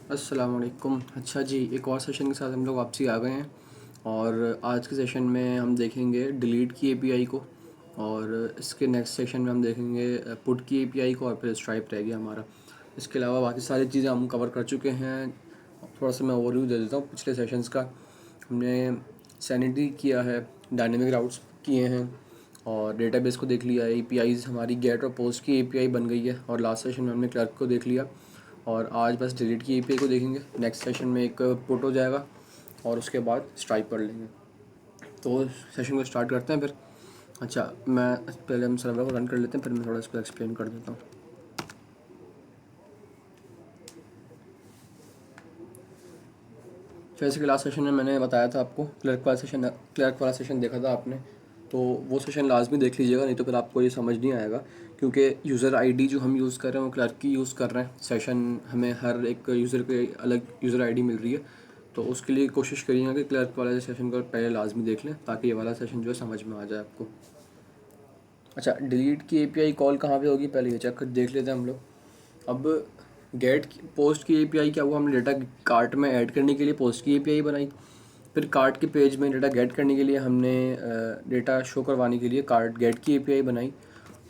अस्सलाम वालेकुम। अच्छा जी, एक और सेशन के साथ हम लोग वापसी आ गए हैं और आज के सेशन में हम देखेंगे डिलीट की एपीआई को, और इसके नेक्स्ट सेशन में हम देखेंगे पुट की एपीआई को, और फिर स्ट्राइप रह गया हमारा। इसके अलावा बाकी सारी चीज़ें हम कवर कर चुके हैं। थोड़ा सा मैं ओवरव्यू दे देता हूँ पिछले सेशंस का। हमने सैनिटी किया है, डायनेमिक राउट्स किए हैं, और डेटाबेस को देख लिया है। एपीआईज़ हमारी गेट और पोस्ट की एपीआई बन गई है, और लास्ट सेशन में हमने क्लर्क को देख लिया। और आज बस डिलीट की एपीआई को देखेंगे। नेक्स्ट सेशन में एक पुट हो जाएगा और उसके बाद स्ट्राइप कर लेंगे। तो सेशन को स्टार्ट करते हैं फिर। अच्छा, मैं पहले हम सर्वर को रन कर लेते हैं, फिर मैं थोड़ा इसको एक्सप्लेन कर देता हूँ। जैसे कि लास्ट सेशन में मैंने बताया था आपको, क्लर्क वाला सेशन देखा था आपने, तो वो सेशन लाजमी देख लीजिएगा, नहीं तो फिर आपको ये समझ नहीं आएगा। क्योंकि यूज़र आईडी जो हम यूज़ कर रहे हैं वो क्लर्क की यूज़ कर रहे हैं। सेशन हमें हर एक यूज़र के अलग यूज़र आईडी मिल रही है, तो उसके लिए कोशिश करिएगा कि क्लर्क वाले सेशन को पहले लाजमी देख लें, ताकि ये वाला सेशन जो है समझ में आ जाए आपको। अच्छा, डिलीट की एपीआई कॉल कहाँ पे होगी, पहले ये चेक कर देख लेते हैं हम लोग। अब पोस्ट की एपीआई क्या हुआ, हमने डेटा कार्ट में ऐड करने के लिए पोस्ट की एपीआई बनाई। फिर कार्ट के पेज में डेटा गेट करने के लिए हमने डेटा शो करवाने के लिए कार्ट गेट की एपीआई बनाई।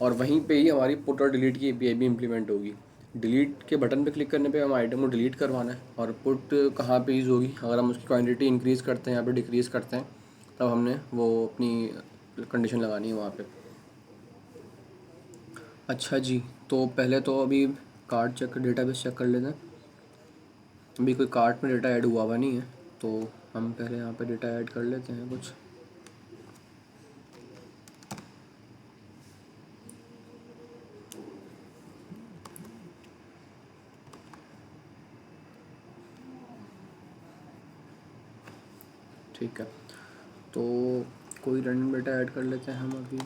और वहीं पे ही हमारी पुट और डिलीट की एपीआई भी इम्प्लीमेंट होगी। डिलीट के बटन पे क्लिक करने पे हम आइटम को डिलीट करवाना है, और पुट कहाँ पे यूज़ होगी, अगर हम उसकी क्वांटिटी इंक्रीज़ करते हैं या फिर डिक्रीज़ करते हैं, तब हमने वो अपनी कंडीशन लगानी है वहाँ पे। अच्छा जी, तो पहले तो अभी कार्ट चेक डेटाबेस चेक कर लेते हैं। अभी कोई कार्ट में डेटा ऐड हुआ नहीं है, तो हम पहले यहाँ पे डेटा ऐड कर लेते हैं कुछ। ठीक है, तो कोई रैंडम डेटा ऐड कर लेते हैं हम अभी।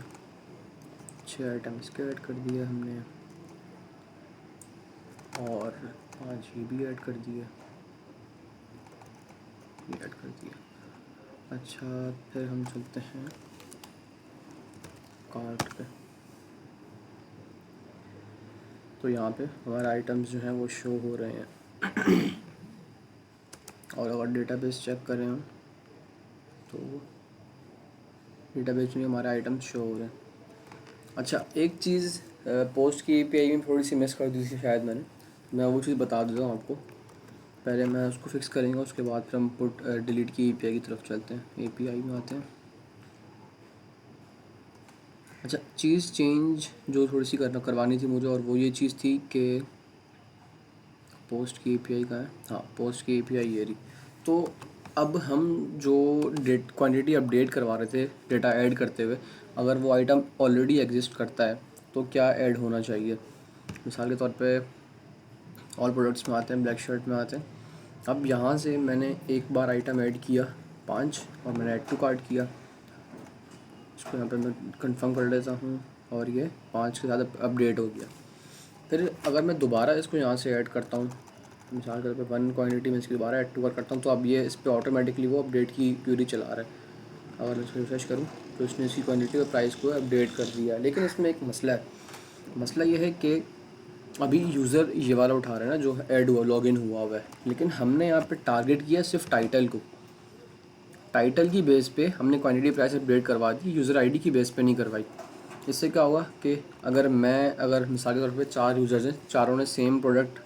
6 आइटम इसके ऐड कर दिए हमने, और 5 ये भी ऐड कर दिए, ये ऐड कर दिया। अच्छा, फिर हम चलते हैं कार्ट पे। तो यहाँ पे हमारे आइटम्स जो हैं वो शो हो रहे हैं। और अगर डेटाबेस चेक करें हम, तो डेटाबेस में हमारे आइटम्स शो हो रहे हैं। अच्छा, एक चीज़ पोस्ट की एपीआई में थोड़ी सी मिस कर दी थी शायद मैंने, मैं वो चीज़ बता देता हूँ आपको। पहले मैं उसको फिक्स करेंगे, उसके बाद फिर हम पुट डिलीट की एपीआई की तरफ चलते हैं। एपीआई में आते हैं। अच्छा, चीज़ चेंज जो थोड़ी सी करवानी थी मुझे, और वो ये चीज़ थी कि पोस्ट की एपीआई का है, हाँ पोस्ट की एपीआई ये रही। तो अब हम जो क्वांटिटी अपडेट करवा रहे थे डेटा ऐड करते हुए, अगर वो आइटम ऑलरेडी एग्जिस्ट करता है तो क्या ऐड होना चाहिए। मिसाल के तौर पे ऑल प्रोडक्ट्स में आते हैं, ब्लैक शर्ट में आते हैं। अब यहाँ से मैंने एक बार आइटम ऐड किया 5, और मैंने ऐड टू कार्ट किया। इसको यहाँ पे मैं कंफर्म कर लेता हूँ, और ये 5 के साथ अपडेट हो गया। फिर अगर मैं दोबारा इसको यहाँ से ऐड करता हूँ, मिसाल के तौर पे 1 क्वान्टिटी में इसकी दोबारा ऐड टू कार्ट करता हूँ, तो अब ये इस पर ऑटोमेटिकली वो अपडेट की क्यूरी चला रहा है। अगर मैं इसको रिफ्रेश करूँ तो इसने इसकी क्वान्टिटी और प्राइस को अपडेट कर दिया। लेकिन इसमें एक मसला है। मसला ये है कि अभी यूज़र ये वाला उठा रहा है ना जो ऐड हुआ, लॉगिन हुआ है, लेकिन हमने यहाँ पे टारगेट किया सिर्फ टाइटल को। टाइटल की बेस पे हमने क्वांटिटी प्राइस अपडेट करवा दी, यूज़र आईडी की बेस पे नहीं करवाई। इससे क्या होगा कि अगर मिसाल के तौर पे 4 यूज़र्स हैं, चारों ने सेम प्रोडक्ट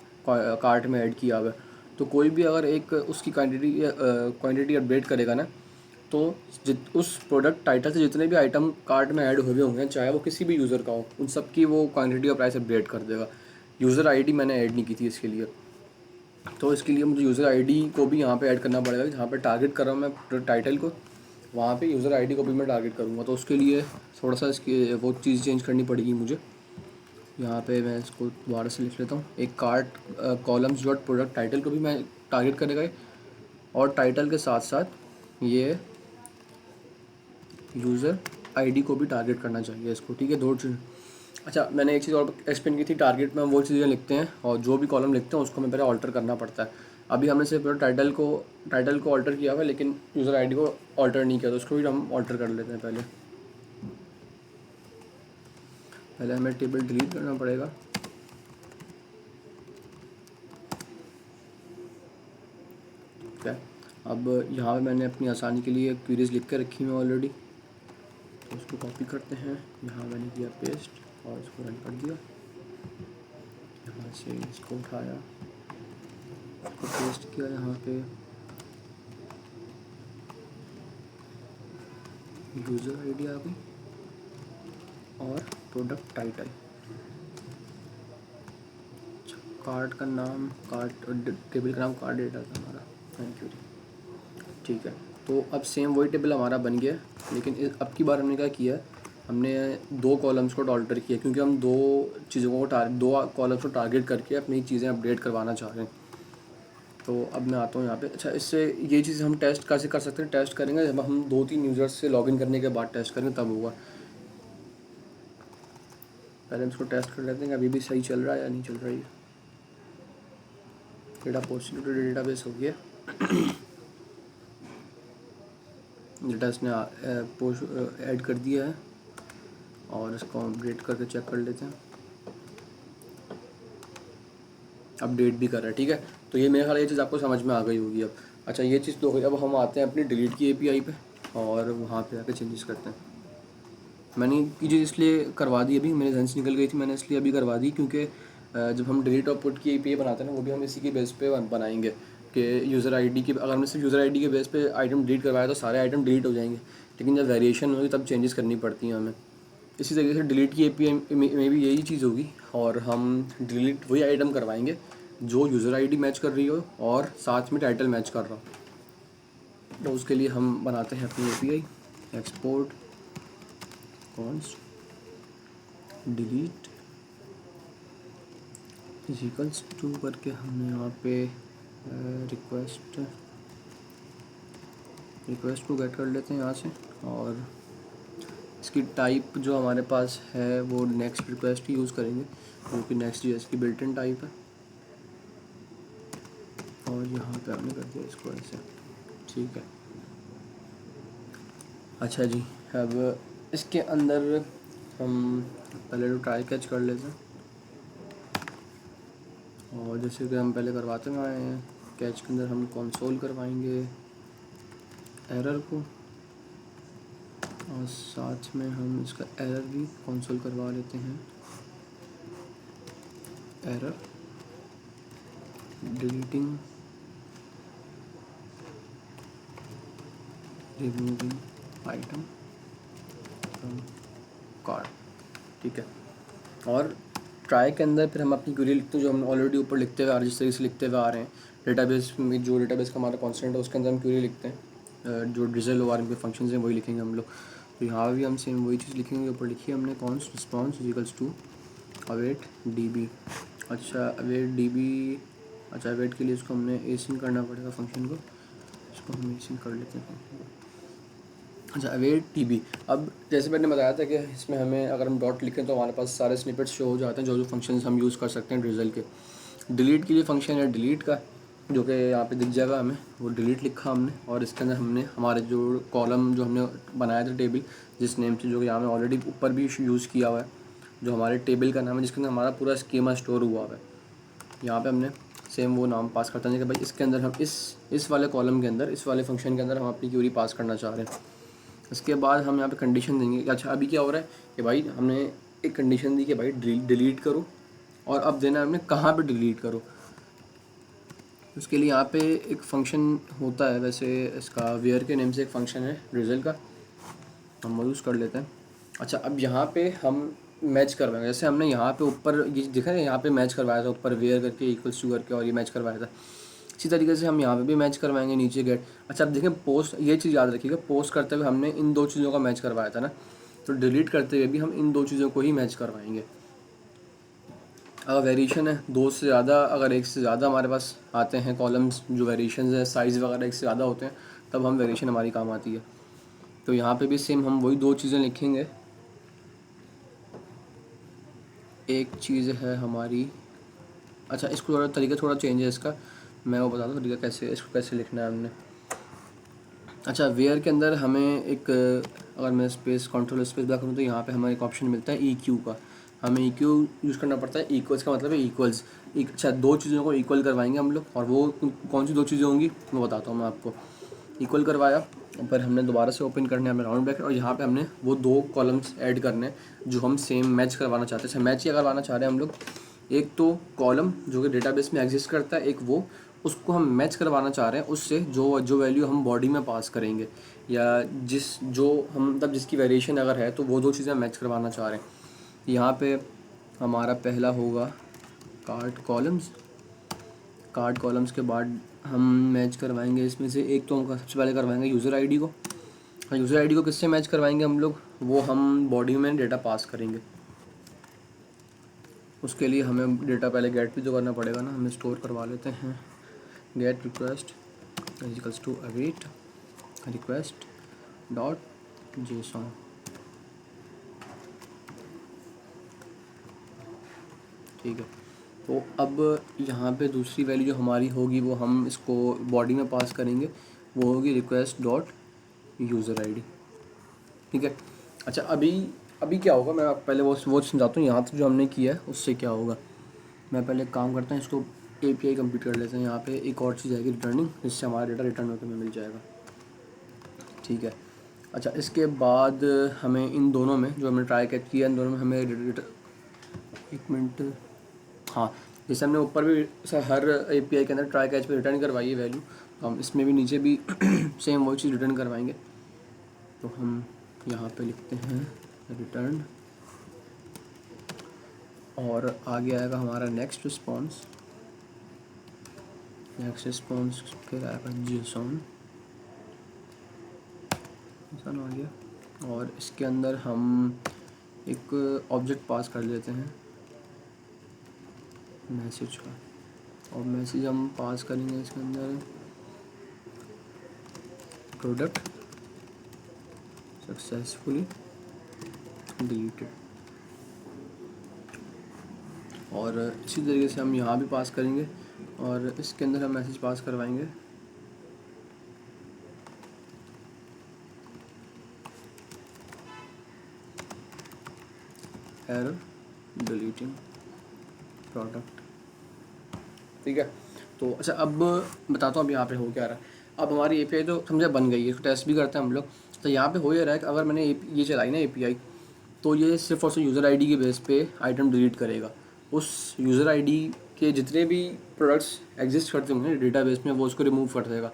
कार्ट में ऐड किया हुआ है, तो कोई भी अगर एक उसकी क्वांटिटी अपडेट करेगा ना, तो उस प्रोडक्ट टाइटल से जितने भी आइटम कार्ट में ऐड हुए होंगे, चाहे वो किसी भी यूज़र का हो, उन सब की वो क्वांटिटी और प्राइस अपडेट कर देगा। यूज़र आईडी मैंने ऐड नहीं की थी इसके लिए, तो इसके लिए मुझे यूज़र आईडी को भी यहाँ पे ऐड करना पड़ेगा। जहाँ पे टारगेट कर रहा हूँ मैं टाइटल को, वहाँ पे यूज़र आईडी को भी मैं टारगेट करूँगा, तो उसके लिए थोड़ा सा इसकी वो चीज़ चेंज करनी पड़ेगी मुझे। यहाँ पे मैं इसको दोबारा से लिख लेता हूँ। एक cart columns dot product title को भी मैं टारगेट करेगा, और टाइटल के साथ साथ ये यूज़र आईडी को भी टारगेट करना चाहिए इसको। ठीक है, 2 चीज़। अच्छा, मैंने एक चीज़ और एक्सप्लेन की थी, टारगेट में हम वो चीज़ें लिखते हैं, और जो भी कॉलम लिखते हैं उसको हमें पहले ऑल्टर करना पड़ता है। अभी हमने सिर्फ टाइटल को ऑल्टर किया हुआ है, लेकिन यूज़र आईडी को ऑल्टर नहीं किया, तो उसको भी हम ऑल्टर कर लेते हैं। पहले हमें टेबल डिलीट करना पड़ेगा। ठीक है। अब यहाँ पे मैंने अपनी आसानी के लिए क्वेरीज लिख के रखी हैं ऑलरेडी, तो उसको कॉपी करते हैं। यहाँ मैंने किया पेस्ट और इसको रन कर दिया। यहाँ से इसको उठाया, इसको पेस्ट किया यहाँ पे, यूज़र आईडी आ गई और प्रोडक्ट टाइटल, कार्ड का नाम, कार्ड टेबल का नाम कार्ड डेटा था हमारा। Thank you. ठीक है, तो अब सेम वही टेबल हमारा बन गया, लेकिन अब की बार हमने क्या किया, हमने दो कॉलम्स को ऑल्टर किया, क्योंकि हम दो चीज़ों को दो कॉलम्स को टारगेट करके अपनी चीज़ें अपडेट करवाना चाह रहे हैं। तो अब मैं आता हूँ यहाँ पे। अच्छा, इससे ये चीज़ हम टेस्ट कैसे कर सकते हैं? टेस्ट करेंगे जब हम 2-3 यूज़र्स से लॉगिन करने के बाद टेस्ट करेंगे, तब होगा। पहले हम इसको टेस्ट कर लेते हैं अभी भी सही चल रहा है या नहीं चल रहा है। डेटा पॉसिबिलिटी डेटाबेस हो गया, डेटा इसने ऐड कर दिया है, और इसको अपडेट करके चेक कर लेते हैं। अपडेट भी कर रहा है, ठीक है। तो ये मेरे ख्याल ये चीज़ आपको समझ में आ गई होगी अब। अच्छा, ये चीज़ तो हो गई। अब हम आते हैं अपनी डिलीट की एपीआई पे और वहाँ पे आके चेंजेस करते हैं। मैंने ये चीज़ इसलिए करवा दी, अभी मेरे जहन से निकल गई थी, मैंने इसलिए अभी करवा दी क्योंकि जब हम डिलीट और पुट की एपीआई बनाते हैं ना, वो भी हम इसी के बेस पे बनाएंगे कि यूज़र आईडी की, अगर हमने सिर्फ यूज़र आईडी के बेस पे आइटम डिलीट करवाया तो सारे आइटम डिलीट हो जाएंगे, लेकिन जब वेरिएशन होगी तब चेंजेस करनी पड़ती हैं हमें। इसी तरीके से डिलीट की एपीआई में भी यही चीज़ होगी, और हम डिलीट वही आइटम करवाएंगे जो यूज़र आईडी मैच कर रही हो और साथ में टाइटल मैच कर रहा हो। तो उसके लिए हम बनाते हैं अपनी API, export const delete equals to करके हमने यहाँ पे रिक्वेस्ट टू गेट कर लेते हैं यहाँ से, और इसकी टाइप जो हमारे पास है वो नेक्स्ट रिक्वेस्ट ही यूज़ करेंगे, क्योंकि नेक्स्ट जेएस की बिल्ट इन टाइप है। और यहाँ पे हमने कर दिया इसको ऐसे, ठीक है। अच्छा जी, अब इसके अंदर हम पहले तो ट्राई कैच कर लेते हैं, और जैसे कि हम पहले करवाते हुए आए हैं, कैच के अंदर हम कंसोल करवाएंगे एरर को, और साथ में हम इसका एरर भी कंसोल करवा लेते हैं। Error deleting removing item from card, ठीक है। और ट्राई के अंदर फिर हम अपनी क्वेरी लिखते हैं जो हम ऑलरेडी ऊपर लिखते हुए आ रहे हैं, जिस तरीके से लिखते हुए आ रहे हैं डेटाबेस में, जो डेटाबेस का हमारा कॉन्स्टेंट है उसके अंदर हम क्वेरी लिखते हैं, जो डिजल ओ आर एम के फंक्शन हैं वही लिखेंगे हम लोग। तो यहाँ भी हम सेम वही चीज़ लिखेंगे, ऊपर लिखी हमने const response equals to await DB. अच्छा, अवेट डीबी, अच्छा अवेट के लिए इसको हमने एसिन करना पड़ेगा फंक्शन को, इसको हम एसिन कर लेते हैं। अच्छा, अवेट टीबी। अब जैसे मैंने बताया था कि इसमें हमें अगर हम डॉट लिखें तो हमारे पास सारे स्निपेट्स शो हो जाते हैं, जो फंक्शंस हम यूज़ कर सकते हैं ड्रिजल के। डिलीट के लिए फंक्शन है डिलीट का, जो कि यहाँ पे दिख जाएगा हमें, वो डिलीट लिखा हमने, और इसके अंदर हमने हमारे जो कॉलम जो हमने बनाया था टेबल जिस नेम से, जो कि यहाँ में ऑलरेडी ऊपर भी यूज़ किया हुआ है, जो हमारे टेबल का नाम है जिसके अंदर हमारा पूरा स्कीमा स्टोर हुआ हुआ है, यहाँ पे हमने सेम वो नाम पास करते हैं कि भाई इसके अंदर हम इस वाले कॉलम के अंदर, इस वाले फंक्शन के अंदर हम अपनी क्वेरी पास करना चाह रहे हैं। इसके बाद हम यहाँ पे कंडीशन देंगे। अच्छा, अभी क्या हो रहा है कि भाई हमने एक कंडीशन दी कि भाई डिलीट करो, और अब देना है हमने कहाँ पे डिलीट करो। उसके लिए यहाँ पे एक फंक्शन होता है, वैसे इसका वेयर के नेम से एक फंक्शन है रिजल्ट का, हम यूज़ कर लेते हैं। अच्छा, अब यहाँ पे हम मैच करवाएंगे, जैसे हमने यहाँ पे ऊपर ये देखा है, यहाँ पे मैच करवाया था ऊपर वेयर करके इक्वल्स टू करके, और ये मैच करवाया था। इसी तरीके से हम यहाँ पे भी मैच करवाएंगे नीचे गेट। अच्छा, अब देखें पोस्ट, ये चीज़ याद रखिएगा, पोस्ट करते हुए हमने इन दो चीज़ों का मैच करवाया था ना, तो डिलीट करते हुए भी हम इन दो चीज़ों को ही मैच करवाएंगे। अगर वेरिएशन है दो से ज़्यादा, अगर एक से ज़्यादा हमारे पास आते हैं कॉलम्स, जो वेरिएशन है साइज़ वगैरह एक से ज़्यादा होते हैं, तब हम वेरिएशन हमारी काम आती है। तो यहाँ पे भी सेम हम वही दो चीज़ें लिखेंगे। एक चीज़ है हमारी, अच्छा इसको थोड़ा तरीका थोड़ा चेंज है इसका, मैं वो बता दूँ तरीका कैसे, इसको कैसे लिखना है हमने। अच्छा, वेयर के अंदर हमें एक, अगर मैं स्पेस कंट्रोल स्पेस ब्लॉक करूँ तो यहाँ पे हमें एक ऑप्शन मिलता है EQ का, हमें EQ यूज़ करना पड़ता है। इक्वल्स का मतलब है इक्वल्स, अच्छा 2 चीज़ों को इक्वल करवाएंगे हम लोग, और वो कौन सी 2 चीज़ें होंगी मैं बताता हूँ मैं आपको। इक्वल करवाया, पर हमने दोबारा से ओपन करने हमें राउंड ब्रैकेट, और यहाँ पे हमने वो 2 कॉलम्स ऐड करने जो हम सेम मैच करवाना चाहते हैं। अच्छा मैच क्या करवाना चाह रहे हैं हम लोग, एक तो कॉलम जो कि डेटाबेस में एग्जिस्ट करता है, एक वो उसको हम मैच करवाना चाह रहे हैं उससे जो जो वैल्यू हम बॉडी में पास करेंगे, या जो हम मतलब जिसकी वेरिएशन अगर है, तो वो 2 चीज़ें मैच करवाना चाह रहे हैं। यहाँ पे हमारा पहला होगा कार्ड कॉलम्स के बाद हम मैच करवाएंगे इसमें से एक, तो हम सबसे पहले करवाएंगे यूज़र आईडी को। यूज़र आईडी को किससे मैच करवाएंगे हम लोग, वो हम बॉडी में डेटा पास करेंगे। उसके लिए हमें डेटा पहले गेट भी तो करना पड़ेगा ना, हमें स्टोर करवा लेते हैं। Get request equals to await request dot JSON. ठीक है, तो अब यहाँ पे दूसरी वैल्यू जो हमारी होगी वो हम इसको बॉडी में पास करेंगे, वो होगी रिक्वेस्ट डॉट यूज़र आईडी। ठीक है। अच्छा अभी क्या होगा, मैं आप पहले वो समझाता हूँ यहाँ तक जो हमने किया है उससे क्या होगा। मैं पहले काम करता हूँ, इसको API कंप्लीट कर लेते हैं। यहाँ पे एक और चीज़ आएगी रिटर्निंग, जिससे हमारा डेटा रिटर्न होकर हमें मिल जाएगा। ठीक है। अच्छा इसके बाद हमें इन दोनों में जो हमने ट्राई कैच किया, इन दोनों में हमें एक मिनट, हाँ जैसे हमने ऊपर भी हर API के अंदर ट्राई कैच पे रिटर्न करवाई है वैल्यू, तो हम इसमें भी नीचे भी सेम वही चीज़ रिटर्न करवाएंगे। तो हम यहाँ पे लिखते हैं रिटर्न, और आगे आएगा हमारा नेक्स्ट रिस्पॉन्स फिर आएगा जेसॉन आ गया, और इसके अंदर हम एक ऑब्जेक्ट पास कर लेते हैं मैसेज का, और मैसेज हम पास करेंगे इसके अंदर प्रोडक्ट सक्सेसफुली डिलीटेड, और इसी तरीके से हम यहाँ भी पास करेंगे, और इसके अंदर हम मैसेज पास करवाएंगे एरर डिलीटिंग प्रोडक्ट। ठीक है। तो अच्छा अब बताता हूँ अब यहाँ पे हो क्या रहा है। अब हमारी API तो समझे बन गई है, इसको टेस्ट भी करते हैं हम लोग। तो यहाँ पे हो ये रहा है कि अगर मैंने ये चलाई ना API, तो ये सिर्फ और सिर्फ यूज़र आईडी के बेस पे आइटम डिलीट करेगा। उस यूज़र आईडी के जितने भी प्रोडक्ट्स एग्जिस्ट करते होंगे डेटाबेस में, वो उसको रिमूव कर देगा।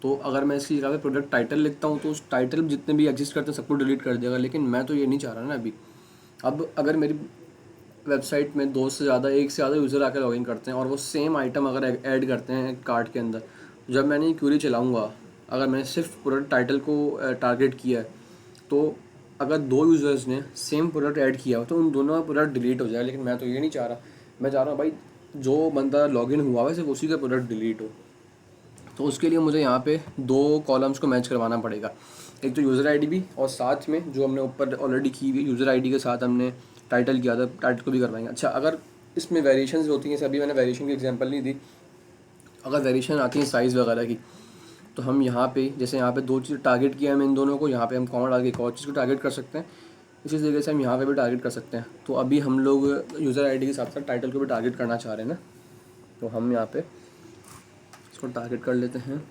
तो अगर मैं इसकी जगह पे प्रोडक्ट टाइटल लिखता हूँ, तो उस टाइटल जितने भी एग्जिस्ट करते हैं सबको डिलीट कर देगा। लेकिन मैं तो ये नहीं चाह रहा ना अभी। अब अगर मेरी वेबसाइट में एक से ज़्यादा यूज़र आकर लॉगिन करते हैं, और वो सेम आइटम अगर ऐड करते हैं कार्ट के अंदर, जब मैंने ये क्वेरी चलाऊँगा, अगर मैंने सिर्फ प्रोडक्ट टाइटल को टारगेट किया है, तो अगर 2 यूज़र्स ने सेम प्रोडक्ट ऐड किया हो तो उन दोनों का प्रोडक्ट डिलीट हो जाएगा। लेकिन मैं तो ये नहीं चाह रहा। मैं चाह रहा हूँ भाई जो बंदा लॉगिन हुआ है सिर्फ उसी का प्रोडक्ट डिलीट हो। तो उसके लिए मुझे यहाँ पे 2 कॉलम्स को मैच करवाना पड़ेगा, एक तो यूज़र आईडी भी, और साथ में जो हमने ऊपर ऑलरेडी की हुई यूज़र आईडी के साथ हमने टाइटल किया था, टाइटल को भी करवाएंगे। अच्छा अगर इसमें वेरिएशंस होती हैं, अभी मैंने वेरिएशन की एग्जांपल नहीं दी, अगर वेरिएशन आती है साइज़ वगैरह की, तो हम यहाँ पे जैसे यहाँ पे 2 चीज़ टारगेट किया है हम इन दोनों को, यहाँ पे हम कॉमा डाल के एक और चीज़ को टारगेट कर सकते हैं। इसी तरीके से हम यहाँ पे भी टारगेट कर सकते हैं। तो अभी हम लोग यूज़र आईडी के साथ साथ टाइटल को भी टारगेट करना चाह रहे हैं ना, तो हम यहाँ पे इसको टारगेट कर लेते हैं।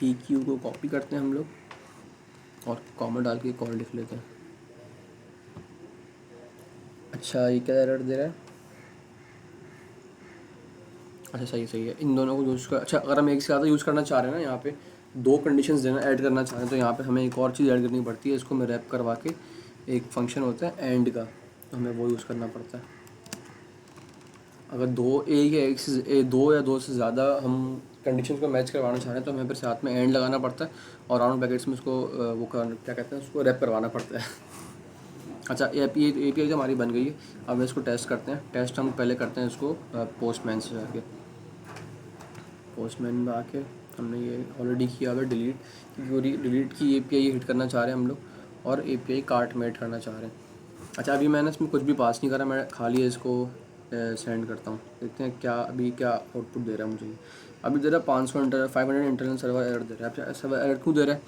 EQ को कॉपी करते हैं हम लोग, और कॉमा डाल के एक और लिख लेते हैं। अच्छा ये क्या एरर दे रहा है, अच्छा सही है। इन दोनों को यूज़ कर, अच्छा अगर हम एक से ज़्यादा यूज़ करना चाह रहे हैं ना, यहाँ पे 2 कंडीशंस देना ऐड करना चाह रहे हैं, तो यहाँ पे हमें एक और चीज़ ऐड करनी पड़ती है। इसको मैं रैप करवा के, एक फंक्शन होता है एंड का, तो हमें वो यूज़ करना पड़ता है। अगर 2 या 2 से ज़्यादा हम कंडीशंस को मैच करवाना चाह रहे हैं, तो हमें फिर साथ में एंड लगाना पड़ता है, और राउंड ब्रैकेट्स में उसको क्या कहते हैं, उसको रैप करवाना पड़ता है। अच्छा API तो हमारी बन गई है। अब इसको टेस्ट करते हैं। टेस्ट हम पहले करते हैं इसको पोस्टमैन से जाके, पोस्टमैन में आके हमने ये ऑलरेडी किया हुआ डिलीट, क्योंकि डिलीट की API हिट करना चाह रहे हैं हम लोग, और API कार्ट में ऐड करना चाह रहे हैं। अच्छा अभी मैंने इसमें कुछ भी पास नहीं करा, मैं खाली इसको सेंड करता हूँ, देखते हैं क्या आउटपुट दे रहा है मुझे। अभी दे रहा है 500 इंटरनल सर्वर एरर दे रहा है। अच्छा सर्वर एरर क्यों दे रहा है,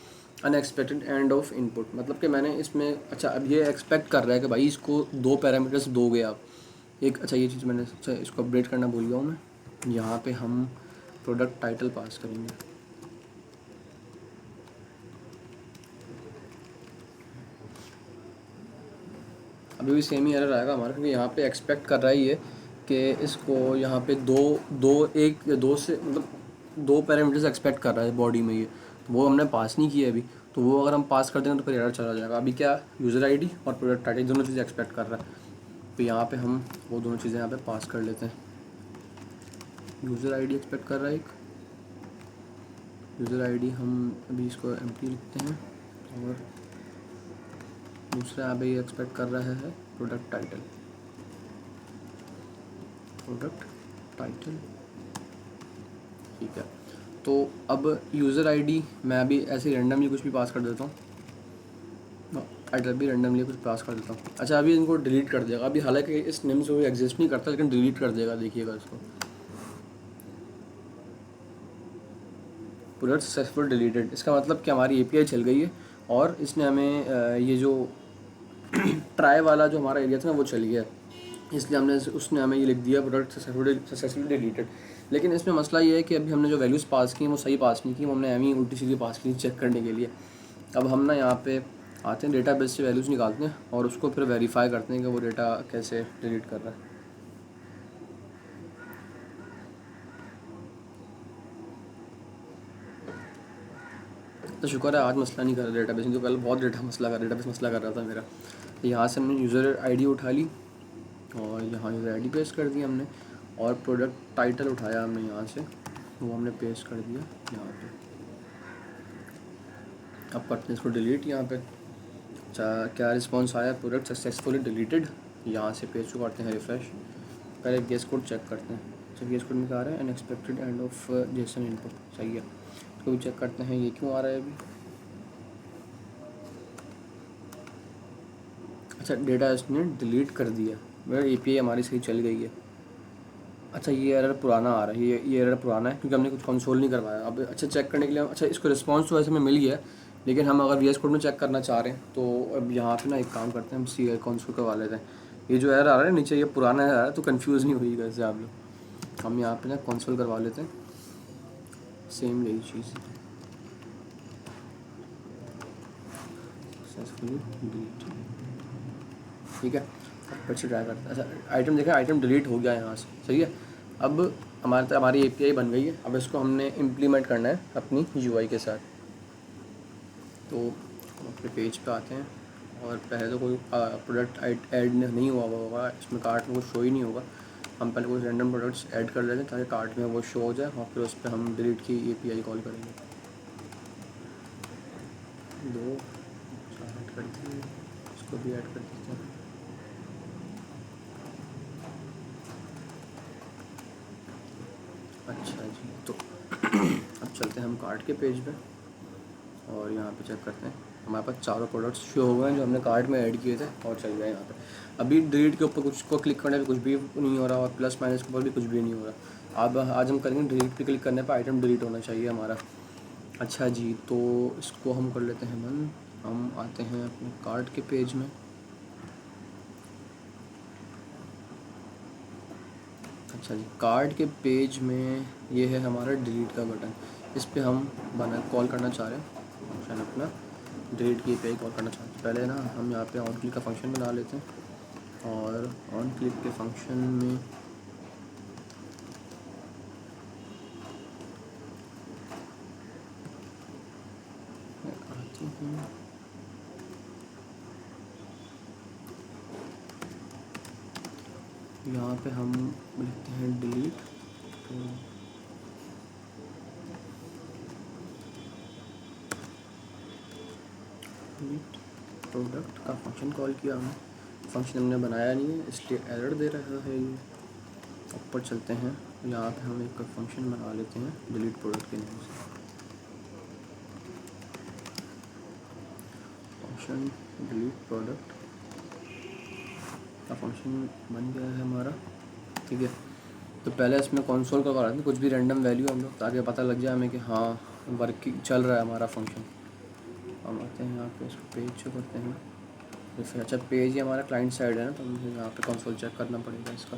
अनएक्सपेक्टेड एंड ऑफ इनपुट, मतलब कि मैंने इसमें, अच्छा अब ये एक्सपेक्ट कर रहा है कि भाई इसको 2 पैरामीटर्स दोगे आप, एक अच्छा ये चीज़ मैंने अच्छा इसको अपडेट करना भूल गया हूँ मैं। यहाँ पे हम प्रोडक्ट टाइटल पास करेंगे। अभी भी सेम ही एरर आएगा हमारा, क्योंकि यहाँ पे एक्सपेक्ट कर रहा है ये कि इसको यहाँ पे दो दो एक या दो से मतलब दो पैरामीटर्स एक्सपेक्ट कर रहा है बॉडी में ये, तो वो हमने पास नहीं किया अभी। तो वो अगर हम पास कर देंगे तो फिर एरर चला जाएगा। अभी क्या यूज़र आईडी और प्रोडक्ट टाइटल दोनों चीज़ें एक्सपेक्ट कर रहा है, तो यहाँ पे हम वो दोनों चीज़ें यहाँ पे पास कर लेते हैं। यूज़र आईडी एक्सपेक्ट कर रहा है एक, यूज़र आईडी हम अभी इसको एम्प्टी लिखते हैं, और दूसरा यहाँ पे ये एक्सपेक्ट कर रहा है प्रोडक्ट टाइटल। प्रोडक्ट टाइटल ठीक है। तो अब यूज़र आईडी मैं अभी ऐसे रैंडमली कुछ भी पास कर देता हूँ, टाइटल भी रैंडमली कुछ पास कर देता हूँ। अच्छा अभी इनको डिलीट कर देगा, अभी हालांकि इस नेम से वो एग्जिस्ट नहीं करता, लेकिन डिलीट कर देगा, देखिएगा इसको। प्रोडक्ट सक्सेसफुल डिलीटेड, इसका मतलब कि हमारी एपीआई चल गई है और इसने हमें ये जो ट्राई वाला जो हमारा एरिया था ना वो चल गया, इसलिए हमने उसने हमें ये लिख दिया प्रोडक्ट सक्सेसफुली डिलीटेड। लेकिन इसमें मसला ये है कि अभी हमने जो वैल्यूज़ पास की वो सही पास नहीं की, वो हमने एम ही उल्टी सीधी पास की चेक करने के लिए। अब हम ना यहाँ पे आते हैं, डेटाबेस से वैल्यूज़ निकालते हैं और उसको फिर वेरीफाई करते हैं कि वो डेटा कैसे डिलीट कर रहा है। तो शुक्र है आज मसला नहीं कर रहा डेटाबेस, तो पहले बहुत डेटाबेस मसला कर रहा था मेरा। तो यहाँ से हमने यूज़र आईडी उठा ली और यहाँ यूज़र आईडी पेस्ट कर दी हमने, और प्रोडक्ट टाइटल उठाया हमने यहाँ से, वो हमने पेस्ट कर दिया यहाँ पे। अब करते हैं इसको डिलीट यहाँ पे। अच्छा क्या रिस्पॉन्स आया, प्रोडक्ट सक्सेसफुली डिलीटेड। यहाँ से पेज को करते हैं रिफ्रेश, पहले गेस कोड चेक करते हैं। अच्छा गेस कोड में क्या आ रहा है, unexpected end of Jason input, सही है। इसको भी चेक करते हैं ये क्यों आ रहा है अभी। अच्छा डेटा इसने डिलीट कर दिया, मेरा एपीआई हमारी सही चल गई है। अच्छा ये एरर पुराना आ रहा है, ये एरर पुराना है क्योंकि हमने कुछ कंसोल नहीं करवाया। अब अच्छा चेक करने के लिए अच्छा इसको रिस्पॉन्स तो ऐसे में मिल गया, लेकिन हम अगर वीएस कोड में चेक करना चाह रहे हैं तो अब यहाँ पे ना एक काम करते हैं, हम सी कंसोल करवा लेते हैं। ये जो एरर आ रहा है नीचे ये पुराना एरर आ रहा है, तो कन्फ्यूज़ नहीं होइएगा इससे आप लोग। हम यहाँ पे ना कंसोल करवा लेते हैं, सेम यही चीज़ सक्सेसफुली डिलीट, ठीक है। अब फिर से ट्राई करते हैं। अच्छा आइटम देखें, आइटम डिलीट हो गया यहाँ से, सही है। अब हमारी एपीआई बन गई है, अब इसको हमने इम्प्लीमेंट करना है अपनी यूआई के साथ। तो हम अपने पेज पे आते हैं और पहले तो कोई प्रोडक्ट ऐड नहीं हुआ होगा इसमें, कार्ट में कुछ शो ही नहीं होगा। हम पहले कुछ रैंडम प्रोडक्ट्स ऐड कर लेते हैं ताकि कार्ट में वो शो हो जाए, और फिर उस पर हम डिलीट की एपीआई कॉल करेंगे। 2 ऐड करते हैं, इसको भी ऐड कर देते हैं। अच्छा जी, तो अब चलते हैं हम कार्ट के पेज पे और यहाँ पे चेक करते हैं। हमारे पास चारों प्रोडक्ट्स शो हो गए हैं जो हमने कार्ट में ऐड किए थे, और चल गए यहाँ पे। अभी डिलीट के ऊपर कुछ को क्लिक करने पे कुछ भी नहीं हो रहा, और प्लस माइनस के ऊपर भी कुछ भी नहीं हो रहा। अब आज हम करेंगे डिलीट पे क्लिक करने पर आइटम डिलीट होना चाहिए हमारा। अच्छा जी, तो इसको हम कर लेते हैं बंद। हम आते हैं अपने कार्ट के पेज में। अच्छा जी, कार्ड के पेज में ये है हमारा डिलीट का बटन, इस पर हम कॉल करना चाह रहे हैं फंक्शन अपना, डिलीट की एपीआई कॉल करना चाहते हैं। पहले ना हम यहाँ पे ऑन क्लिक का फंक्शन बना लेते हैं, और ऑन क्लिक के फंक्शन में आते हैं, यहाँ पे हम लिखते हैं डिलीट। तो डिलीट प्रोडक्ट का फंक्शन कॉल किया हमने, फंक्शन हमने बनाया नहीं है इसलिए एरर दे रहा है ये। ऊपर चलते हैं, यहाँ पे हम एक फंक्शन बना लेते हैं डिलीट प्रोडक्ट के नाम से। फंक्शन डिलीट प्रोडक्ट का फंक्शन बन गया है हमारा, ठीक है। तो पहले इसमें कंसोल करवा रहे थे कुछ भी रैंडम वैल्यू हम लोग, ताकि पता लग जाए हमें कि हाँ वर्किंग चल रहा है हमारा फंक्शन। हम आते हैं यहाँ पे, इसको पेज शो करते हैं, फिर अच्छा पेज ही हमारा क्लाइंट साइड है ना, तो मुझे यहाँ पे कंसोल चेक करना पड़ेगा इसका।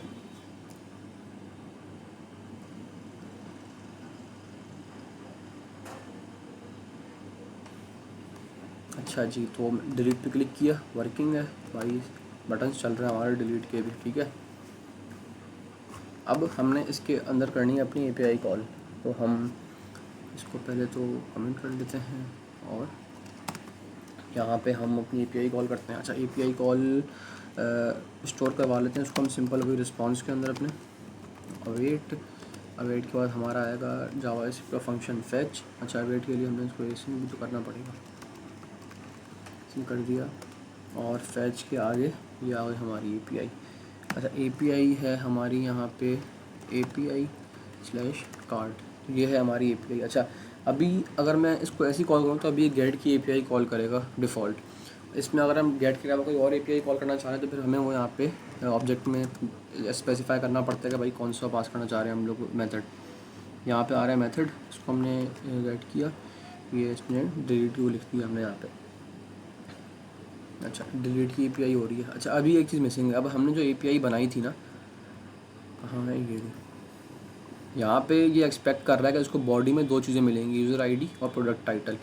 अच्छा जी, तो डिलीट पे क्लिक किया, वर्किंग है भाई, बटन्स चल रहे हैं हमारे डिलीट के भी, ठीक है। अब हमने इसके अंदर करनी है अपनी एपीआई कॉल, तो हम इसको पहले तो कमेंट कर लेते हैं और यहाँ पे हम अपनी एपीआई कॉल करते हैं। अच्छा एपीआई कॉल स्टोर करवा लेते हैं उसको हम सिंपल वही रिस्पॉन्स के अंदर अपने अवेट के बाद हमारा आएगा जावास्क्रिप्ट का फंक्शन फेच। अच्छा अवेट के लिए हमने इसको ऐसे भी तो करना पड़ेगा, ऐसे कर दिया और फेच के आगे ये आ गई हमारी एपीआई। अच्छा एपीआई है हमारी यहाँ पे API/कार्ड, तो ये है हमारी एपीआई। अच्छा अभी अगर मैं इसको ऐसी कॉल करूँ तो अभी ये गेट की एपीआई कॉल करेगा डिफ़ॉल्ट। इसमें अगर हम गेट के अलावा कोई और एपीआई कॉल करना चाह रहे हैं तो फिर हमें वो यहाँ पे ऑब्जेक्ट में स्पेसिफाई करना पड़ता है कि भाई कौन सा पास करना चाह रहे हैं हम लोग मेथड। यहाँ पे आ रहा है मेथड, इसको हमने गेट किया, ये इसने डिलीट को लिख दिया हमने यहाँ पे। अच्छा डिलीट की एपीआई हो रही है। अच्छा अभी एक चीज़ मिसिंग है, अब हमने जो एपीआई बनाई थी ना, कहाँ है ये, यहाँ पे ये एक्सपेक्ट कर रहा है कि उसको बॉडी में दो चीज़ें मिलेंगी, यूज़र आईडी और प्रोडक्ट टाइटल।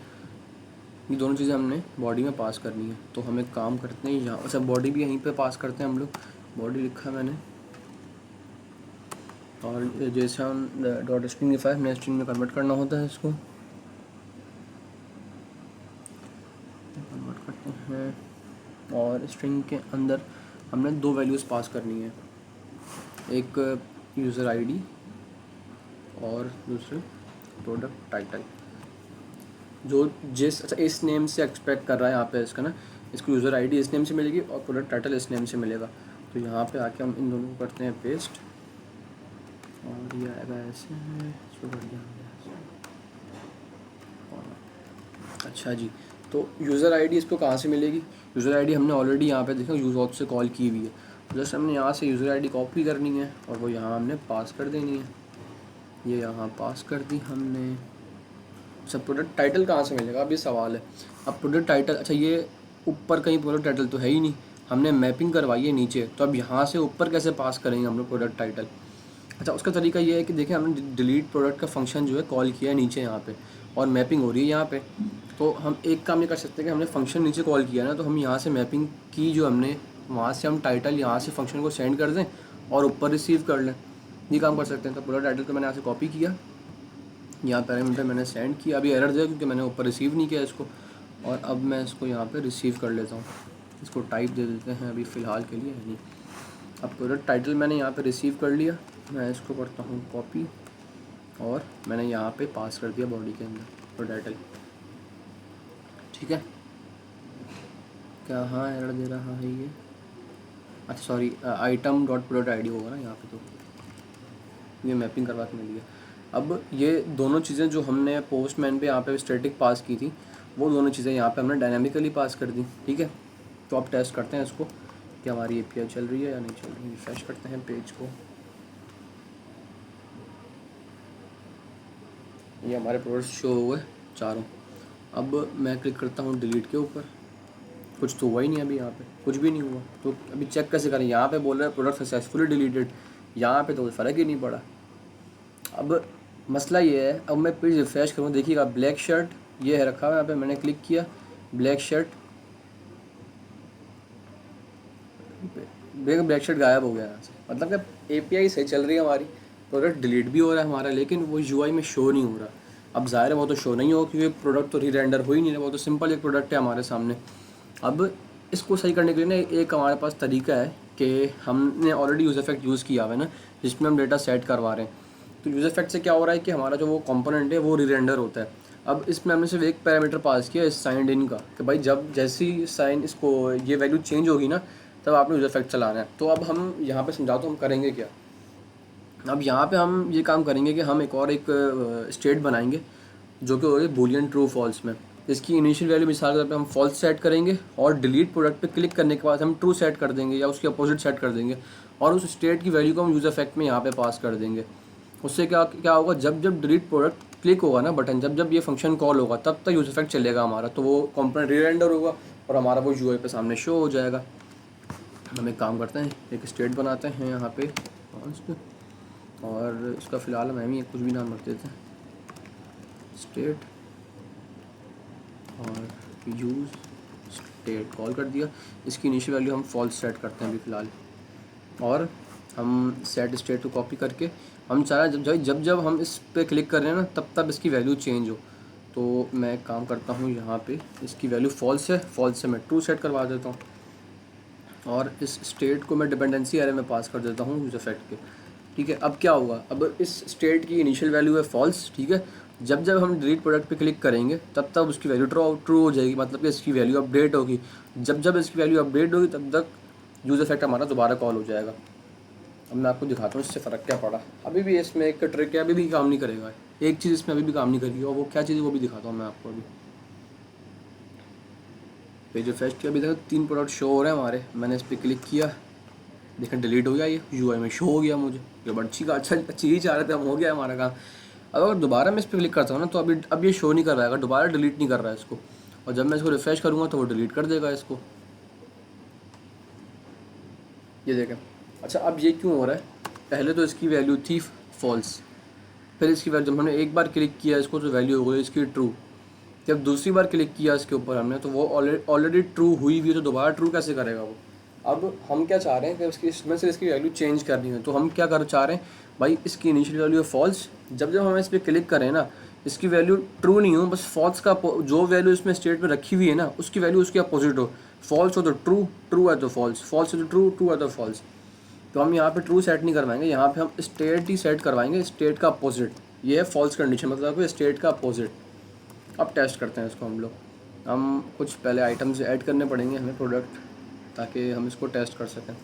ये दोनों चीज़ें हमने बॉडी में पास करनी है, तो हम एक काम करते हैं यहाँ, अच्छा बॉडी भी यहीं पे पास करते हैं हम लोग, बॉडी लिखा है मैंने और जैसे हम डॉट स्ट्रिंगिफाई हमने स्ट्रिंग में कन्वर्ट करना होता है, इसको कन्वर्ट करते हैं और स्ट्रिंग के अंदर हमने दो वैल्यूज़ पास करनी है, एक यूज़र आईडी और दूसरे प्रोडक्ट टाइटल। जो जिस अच्छा इस नेम से एक्सपेक्ट कर रहा है यहाँ पे इसका ना, इसको यूज़र आईडी इस नेम से मिलेगी और प्रोडक्ट टाइटल इस नेम से मिलेगा। तो यहाँ पे आके हम इन दोनों को करते हैं पेस्ट और ये आएगा ऐसे, इसको कर दिया हमने ऐसे। अच्छा जी, तो यूज़र आईडी इसको कहाँ से मिलेगी, यूज़र आईडी हमने ऑलरेडी यहाँ पे देखा यूज़ ऑफ से कॉल की हुई है, जस्ट हमने यहाँ से यूज़र आईडी कॉपी करनी है और वो यहाँ हमने पास कर देनी है, ये यहाँ पास कर दी हमने। अच्छा प्रोडक्ट टाइटल कहाँ से मिलेगा, अब ये सवाल है। अब प्रोडक्ट टाइटल, अच्छा ये ऊपर कहीं प्रोडक्ट टाइटल तो है ही नहीं, हमने मैपिंग करवाई है नीचे, तो अब यहाँ से ऊपर कैसे पास करेंगे हम लोग प्रोडक्ट टाइटल। अच्छा उसका तरीका ये है कि देखें हमने डिलीट प्रोडक्ट का फंक्शन जो है कॉल किया है नीचे यहाँ पे और मैपिंग हो रही है यहाँ पे, तो हम एक काम ये कर सकते हैं कि हमने फंक्शन नीचे कॉल किया ना, तो हम यहाँ से मैपिंग की जो हमने, वहाँ से हम टाइटल यहाँ से फंक्शन को सेंड कर दें और ऊपर रिसीव कर लें, ये काम कर सकते हैं। तो प्रोडक्ट टाइटल को मैंने यहाँ से कॉपी किया, यहाँ पैरामीटर मैंने सेंड किया, अभी एरर दिया क्योंकि मैंने ऊपर रिसीव नहीं किया इसको, और अब मैं इसको यहाँ पे रिसीव कर लेता हूँ, इसको टाइप दे देते हैं अभी फ़िलहाल के लिए है नहीं। अब प्रोडक्ट टाइटल मैंने यहाँ पे रिसीव कर लिया, मैं इसको करता हूँ कॉपी और मैंने यहाँ पे पास कर दिया बॉडी के अंदर प्रोडक्ट टाइटल, ठीक है। क्या हाँ एरर दे रहा है ये, अच्छा sorry item dot product ID होगा ना यहाँ पे, तो ये मैपिंग करवा के मिल गया। अब ये दोनों चीज़ें जो हमने पोस्टमैन पे यहाँ पे स्टैटिक पास की थी, वो दोनों चीज़ें यहाँ पे हमने डायनामिकली पास कर दी, ठीक है। तो अब टेस्ट करते हैं इसको कि हमारी एपीआई चल रही है या नहीं चल रही। रिफ्रेश करते हैं पेज को, ये हमारे प्रोडक्ट्स शो हुए चारों। अब मैं क्लिक करता हूँ डिलीट के ऊपर, कुछ तो हुआ ही नहीं, अभी यहाँ पे कुछ भी नहीं हुआ, तो अभी चेक कैसे करें। यहाँ पे बोल रहा है प्रोडक्ट सक्सेसफुली डिलीटेड, यहाँ पे तो कोई फ़र्क ही नहीं पड़ा। अब मसला ये है, अब मैं पेज रिफ्रेश करूँ, देखिएगा ब्लैक शर्ट ये है रखा हुआ यहाँ पे, मैंने क्लिक किया ब्लैक शर्ट, ब्लैक शर्ट गायब हो गया यहाँ से। मतलब कि एपीआई सही चल रही है हमारी, प्रोडक्ट डिलीट भी हो रहा है हमारा, लेकिन वो यूआई में शो नहीं हो रहा। अब ज़ाहिर है वो तो शो नहीं हो क्योंकि प्रोडक्ट तो री-रेंडर हो ही नहीं रहा, वो तो सिंपल एक प्रोडक्ट है हमारे सामने। अब इसको सही करने के लिए ना एक हमारे पास तरीका है कि हमने ऑलरेडी यूज़र इफेक्ट यूज़ किया हुआ है ना, जिसमें हम डेटा सेट करवा रहे हैं। तो यूज़र इफेक्ट से क्या हो रहा है कि हमारा जो वो कंपोनेंट है वो री-रेंडर होता है। अब इसमें हमने सिर्फ एक पैरामीटर पास किया इस साइंड इन का, कि भाई जब जैसी साइन इसको ये वैल्यू चेंज होगी ना, तब आपने यूज़र इफेक्ट चलाना है। तो अब हम यहाँ पे समझाता हूँ हम करेंगे क्या। अब यहाँ पे हम ये काम करेंगे कि हम एक स्टेट बनाएंगे जो कि होगी बूलियन ट्रू फॉल्स में। इसकी इनिशियल वैल्यू मिसाल के तौर पे हम फॉल्स सेट करेंगे और डिलीट प्रोडक्ट पे क्लिक करने के बाद हम ट्रू सेट कर देंगे या उसके अपोजिट सेट कर देंगे, और उस स्टेट की वैल्यू को हम यूज़र इफेक्ट में यहाँ पे पास कर देंगे। उससे क्या क्या होगा, जब जब डिलीट प्रोडक्ट क्लिक होगा ना बटन, जब जब ये फंक्शन कॉल होगा तब तक यूज़र इफेक्ट चलेगा हमारा, तो वो कंपोनेंट री-रेंडर होगा और हमारा वो यूआई पे सामने शो हो जाएगा। हम एक काम करते हैं, एक स्टेट बनाते हैं यहाँ पे और इसका फ़िलहाल हम ही कुछ भी नाम रख देते हैं, स्टेट, और यूज़ स्टेट कॉल कर दिया। इसकी इनिशियल वैल्यू हम फॉल्स सेट करते हैं अभी फ़िलहाल, और हम सेट स्टेट को कॉपी करके हम चाह जब जब हम इस पे क्लिक कर रहे हैं ना तब तब इसकी वैल्यू चेंज हो। तो मैं एक काम करता हूँ, यहाँ पे इसकी वैल्यू फॉल्स है, फॉल्स से मैं ट्रू सेट करवा देता हूँ, और इस स्टेट को मैं डिपेंडेंसी एरे में पास कर देता हूँ यूज़ इफेक्ट के। ठीक है, अब क्या होगा, अब इस स्टेट की इनिशियल वैल्यू है फॉल्स। ठीक है, जब जब हम डिलीट प्रोडक्ट पे क्लिक करेंगे तब तब उसकी वैल्यू ट्रू हो जाएगी, मतलब कि इसकी वैल्यू अपडेट होगी। जब जब इसकी वैल्यू अपडेट होगी तब तक यूज़ इफेक्ट हमारा दोबारा कॉल हो जाएगा। अब मैं आपको दिखाता हूँ इससे फ़र्क क्या पड़ा। अभी भी इसमें एक ट्रिक है, अभी भी काम नहीं करेगा, एक चीज़ इसमें अभी भी काम नहीं करेगी, और वो क्या चीज़ है वो भी दिखाता हूँ मैं आपको। अभी पेज रिफ्रेश किया, अभी देखो 3 प्रोडक्ट शो हो रहे हैं हमारे। मैंने इस पर क्लिक किया, देखें डिलीट हो गया, ये यूआई में शो हो गया मुझे। ये बड़ी अच्छी ही चाह रहे थे हम, हो गया हमारा काम। अब अगर दोबारा मैं इस पर क्लिक करता हूँ ना तो अब ये शो नहीं कर रहा है, दोबारा डिलीट नहीं कर रहा है इसको, और जब मैं इसको रिफ्रेश करूँगा तो वो डिलीट कर देगा इसको। ये देखें। अच्छा, अब ये क्यों हो रहा है, पहले तो इसकी वैल्यू थी फॉल्स, फिर इसकी वैल्यू जब हमने एक बार क्लिक किया इसको तो वैल्यू हो गई इसकी ट्रू। जब दूसरी बार क्लिक किया इसके ऊपर हमने तो वो ऑलरेडी ट्रू हुई हुई है, तो दोबारा ट्रू कैसे करेगा वो। अब हम क्या चाह रहे हैं कि इसमें से इसकी वैल्यू चेंज करनी है, तो हम क्या कर चाह रहे हैं भाई, इसकी इनिशियल वैल्यू है फॉल्स, जब जब हम इस पर क्लिक करें ना इसकी वैल्यू ट्रू नहीं हो, बस फॉल्स का जो वैल्यू इसमें स्टेट में रखी हुई है ना उसकी वैल्यू उसके अपोजिट हो। फॉल्स हो तो ट्रू, ट्रू है तो फॉल्स, फॉल्स हो तो ट्रू, ट्रू है तो फॉल्स। तो हम यहाँ पे ट्रू सेट नहीं करवाएंगे, यहाँ पे हम स्टेट ही सेट करवाएंगे, स्टेट का अपोजिट। ये है फॉल्स कंडीशन, मतलब स्टेट का अपोजिट। अब टेस्ट करते हैं इसको हम लोग। हम कुछ पहले आइटम्स ऐड करने पड़ेंगे हमें प्रोडक्ट, ताकि हम इसको टेस्ट कर सकें।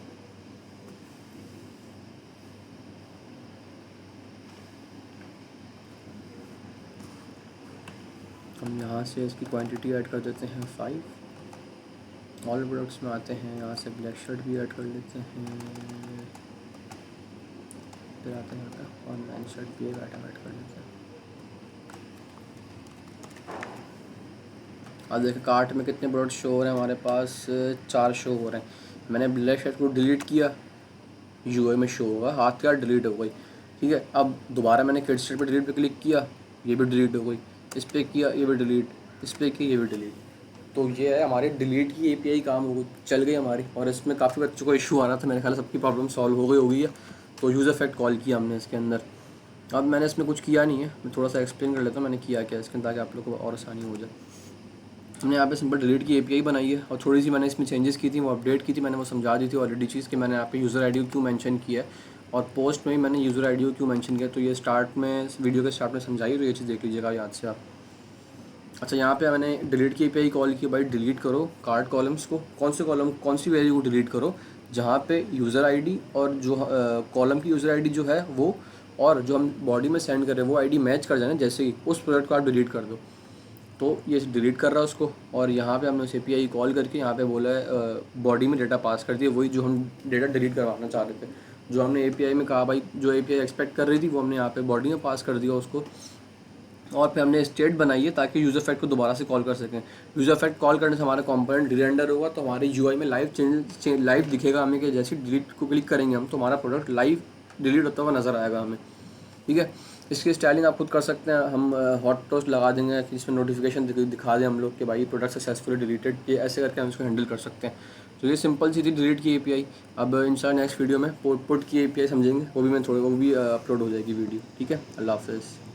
हम यहाँ से इसकी क्वांटिटी ऐड कर देते हैं 5। ऑल प्रोडक्ट्स में आते हैं, यहाँ से ब्लैक शर्ट भी ऐड कर लेते हैं, फिर आते हैं ऑनलाइन शर्ट भी एक आइटम ऐड कर लेते हैं। अब देखिए कार्ट में कितने प्रोडक्ट शो हो रहे हैं हमारे पास, 4 शो हो रहे हैं। मैंने ब्लैक शर्ट को डिलीट किया, यूआई में शो होगा, हाथ का डिलीट हो गई। ठीक है, अब दोबारा मैंने किड स्टेट पर डिलीट पे क्लिक किया, ये भी डिलीट हो गई। इस पर किया, ये भी डिलीट, इस पर किया, ये भी डिलीट। तो ये है हमारी डिलीट की एपीआई काम हो गई, चल गई हमारी। और इसमें काफ़ी बच्चों को इशू आ रहा था, मेरे ख्याल सबकी प्रॉब्लम सॉल्व हो गई है। तो यूज़ इफेक्ट कॉल किया हमने इसके अंदर। अब मैंने इसमें कुछ किया नहीं है, मैं थोड़ा सा एक्सप्लेन कर लेता हूँ मैंने किया क्या इसके, ताकि आप लोग को और आसानी हो जाए। हमने यहाँ पे सिंपल डिलीट की एपीआई बनाई है, और थोड़ी सी मैंने इसमें चेंजेस की थी, वो अपडेट की थी, मैंने वो समझा दी थी ऑलरेडी चीज़ कि मैंने यहाँ पे यूज़र आईडी क्यों मेंशन किया है, और पोस्ट में ही मैंने यूज़र आईडी क्यों मेंशन किया। तो ये स्टार्ट में वीडियो के स्टार्ट में समझाई, तो ये चीज़ देख लीजिएगा याद से आप। अच्छा, यहाँ पे मैंने डिलीट की एपीआई कॉल की, भाई डिलीट करो कार्ड कॉलम्स को, कौन से कॉलम कौन सी वैल्यू को डिलीट करो जहाँ पे यूज़र आईडी और जो कॉलम की यूज़र आईडी जो है वो, और जो हम बॉडी में सेंड कर रहे हैं वो आईडी मैच कर जाए, जैसे ही उस प्रोडक्ट को आप डिलीट कर दो। तो ये डिलीट कर रहा है उसको, और यहाँ पे हमने उस एपीआई कॉल करके यहाँ पे बोला है बॉडी में डेटा पास कर दिया, वही जो हम डेटा डिलीट करवाना चाह रहे थे। जो हमने एपीआई में कहा भाई, जो एपीआई एक्सपेक्ट कर रही थी वो हमने यहाँ पे बॉडी में पास कर दिया उसको, और फिर हमने स्टेट बनाई है ताकि यूज़र इफेक्ट को दोबारा से कॉल कर सकें। यूज़र इफेक्ट कॉल करने से हमारा कंपोनेंट रीरेंडर होगा, तो हमारे यूआई में लाइव दिखेगा हमें, कि जैसे डिलीट को क्लिक करेंगे हम तो हमारा प्रोडक्ट लाइव डिलीट होता हुआ नज़र आएगा हमें। ठीक है, इसकी स्टाइलिंग आप खुद कर सकते हैं, हम हॉट टोस्ट लगा देंगे कि इसमें नोटिफिकेशन दिखा दें हम लोग कि भाई प्रोडक्ट सक्सेसफुली डिलीटेड, ये ऐसे करके हम इसको हैंडल कर सकते हैं। तो ये सिंपल सी थी डिलीट की एपीआई। अब इंशाल्लाह नेक्स्ट वीडियो में पुट की एपीआई समझेंगे, वो भी मैं वो भी अपलोड हो जाएगी वीडियो। ठीक है, अल्लाह हाफ़िज़।